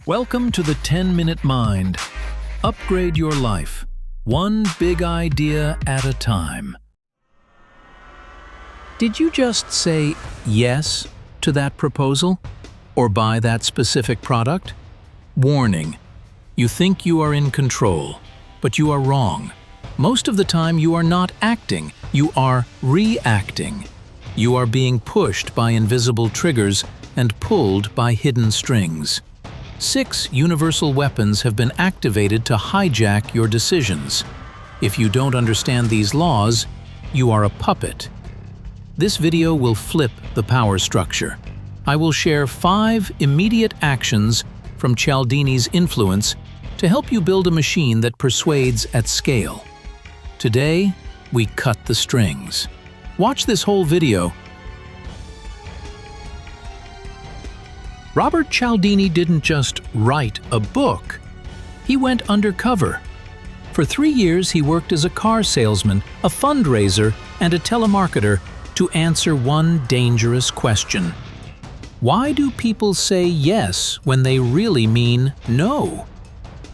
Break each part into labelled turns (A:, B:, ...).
A: Welcome to the 10-Minute Mind. Upgrade your life, one big idea at a time. Did you just say yes to that proposal or buy that specific product? Warning: you think you are in control, but you are wrong. Most of the time you are not acting, you are reacting. You are being pushed by invisible triggers and pulled by hidden strings. 6 universal weapons have been activated to hijack your decisions. If you don't understand these laws, you are a puppet. This video will flip the power structure. I will share 5 immediate actions from Cialdini's influence to help you build a machine that persuades at scale. Today, we cut the strings. Watch this whole video. Robert Cialdini didn't just write a book. He went undercover. For 3 years, he worked as a car salesman, a fundraiser, and a telemarketer to answer one dangerous question. Why do people say yes when they really mean no?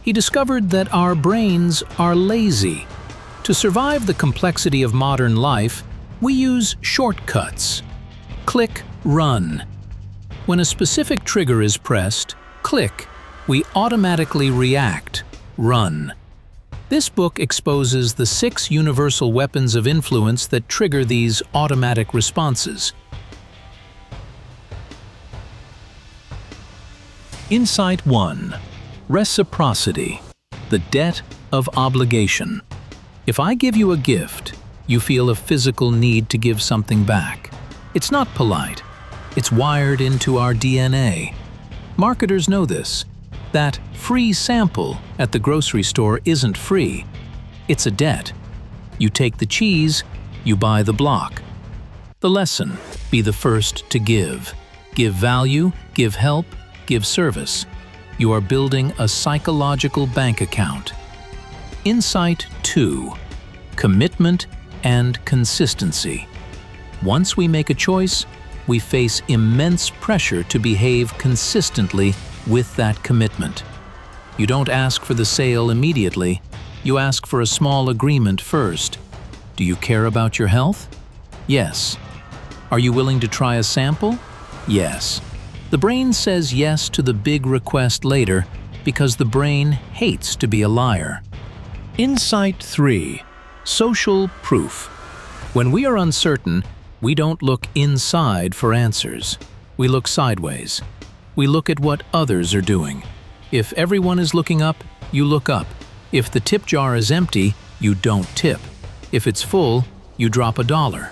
A: He discovered that our brains are lazy. To survive the complexity of modern life, we use shortcuts. Click, run. When a specific trigger is pressed, click, we automatically react, run. This book exposes the 6 universal weapons of influence that trigger these automatic responses. Insight 1. Reciprocity, the debt of obligation. If I give you a gift, you feel a physical need to give something back. It's not polite. It's wired into our DNA. Marketers know this. That free sample at the grocery store isn't free. It's a debt. You take the cheese, you buy the block. The lesson: be the first to give. Give value, give help, give service. You are building a psychological bank account. Insight 2. Commitment and consistency. Once we make a choice, we face immense pressure to behave consistently with that commitment. You don't ask for the sale immediately. You ask for a small agreement first. Do you care about your health? Yes. Are you willing to try a sample? Yes. The brain says yes to the big request later because the brain hates to be a liar. Insight 3. Social proof. When we are uncertain, we don't look inside for answers. We look sideways. We look at what others are doing. If everyone is looking up, you look up. If the tip jar is empty, you don't tip. If it's full, you drop $1.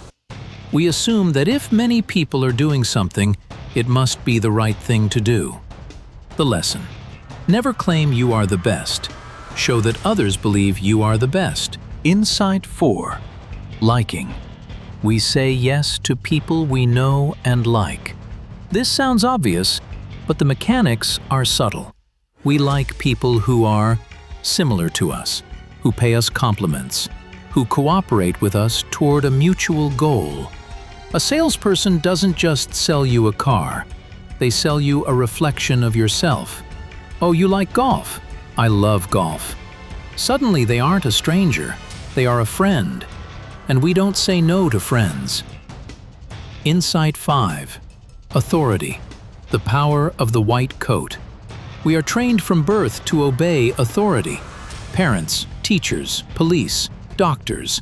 A: We assume that if many people are doing something, it must be the right thing to do. The lesson: never claim you are the best. Show that others believe you are the best. Insight 4. Liking. We say yes to people we know and like. This sounds obvious, but the mechanics are subtle. We like people who are similar to us, who pay us compliments, who cooperate with us toward a mutual goal. A salesperson doesn't just sell you a car. They sell you a reflection of yourself. Oh, you like golf? I love golf. Suddenly they aren't a stranger. They are a friend. And we don't say no to friends. Insight 5. Authority, the power of the white coat. We are trained from birth to obey authority. Parents, teachers, police, doctors.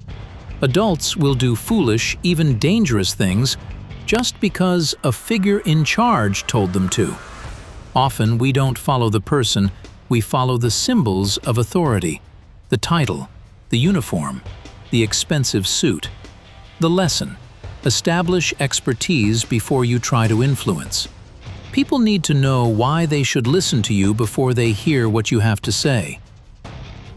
A: Adults will do foolish, even dangerous things just because a figure in charge told them to. Often we don't follow the person, we follow the symbols of authority, the title, the uniform, the expensive suit. The lesson: establish expertise before you try to influence. People need to know why they should listen to you before they hear what you have to say.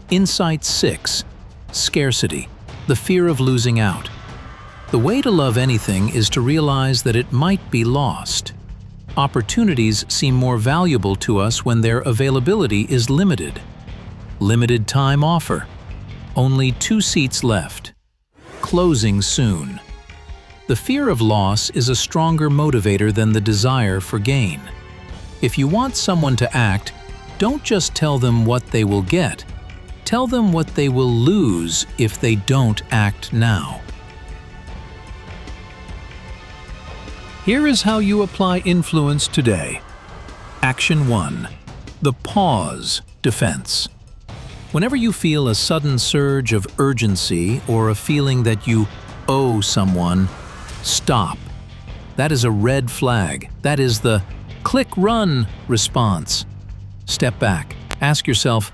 A: Insight 6. Scarcity, the fear of losing out. The way to love anything is to realize that it might be lost. Opportunities seem more valuable to us when their availability is limited. Limited time offer. Only 2 seats left. Closing soon. The fear of loss is a stronger motivator than the desire for gain. If you want someone to act, Don't just tell them what they will get. Tell them what they will lose if they don't act now. Here is how you apply influence today. Action 1. The pause defense. Whenever you feel a sudden surge of urgency or a feeling that you owe someone, stop. That is a red flag. That is the click-run response. Step back. Ask yourself,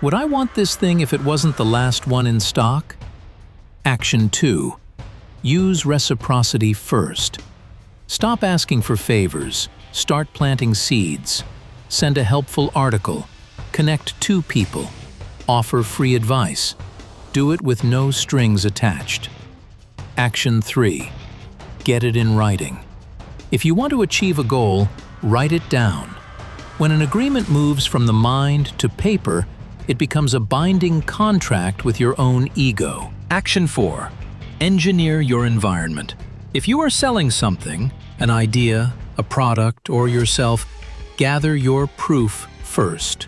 A: would I want this thing if it wasn't the last one in stock? Action 2. Use reciprocity first. Stop asking for favors. Start planting seeds. Send a helpful article. Connect 2 people. Offer free advice. Do it with no strings attached. Action 3. Get it in writing. If you want to achieve a goal, write it down. When an agreement moves from the mind to paper, it becomes a binding contract with your own ego. Action 4. Engineer your environment. If you are selling something, an idea, a product, or yourself, gather your proof first.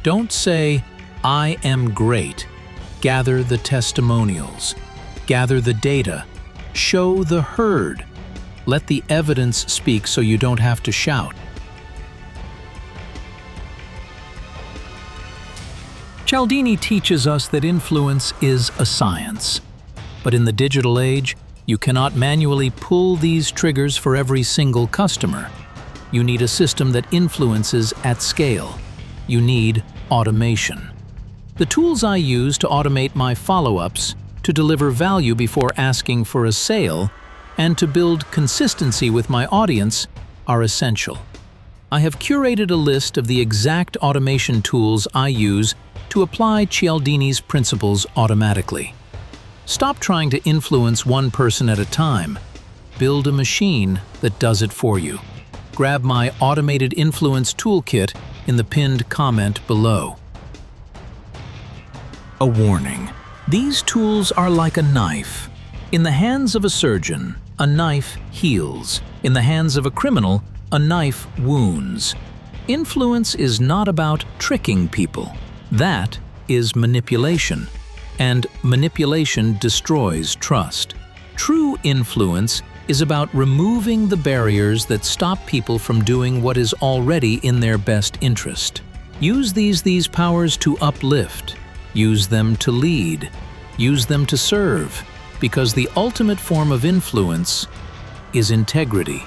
A: Don't say, "I am great." Gather the testimonials. Gather the data. Show the herd. Let the evidence speak so you don't have to shout. Cialdini teaches us that influence is a science. But in the digital age, you cannot manually pull these triggers for every single customer. You need a system that influences at scale. You need automation. The tools I use to automate my follow-ups, to deliver value before asking for a sale, and to build consistency with my audience are essential. I have curated a list of the exact automation tools I use to apply Cialdini's principles automatically. Stop trying to influence one person at a time. Build a machine that does it for you. Grab my automated influence toolkit in the pinned comment below. A warning. These tools are like a knife. In the hands of a surgeon, a knife heals. In the hands of a criminal, a knife wounds. Influence is not about tricking people. That is manipulation. And manipulation destroys trust. True influence is about removing the barriers that stop people from doing what is already in their best interest. Use these powers to uplift. Use them to lead. Use them to serve. Because the ultimate form of influence is integrity.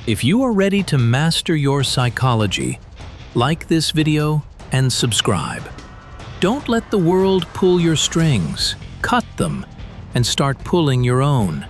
A: If you are ready to master your psychology, like this video and subscribe. Don't let the world pull your strings. Cut them and start pulling your own.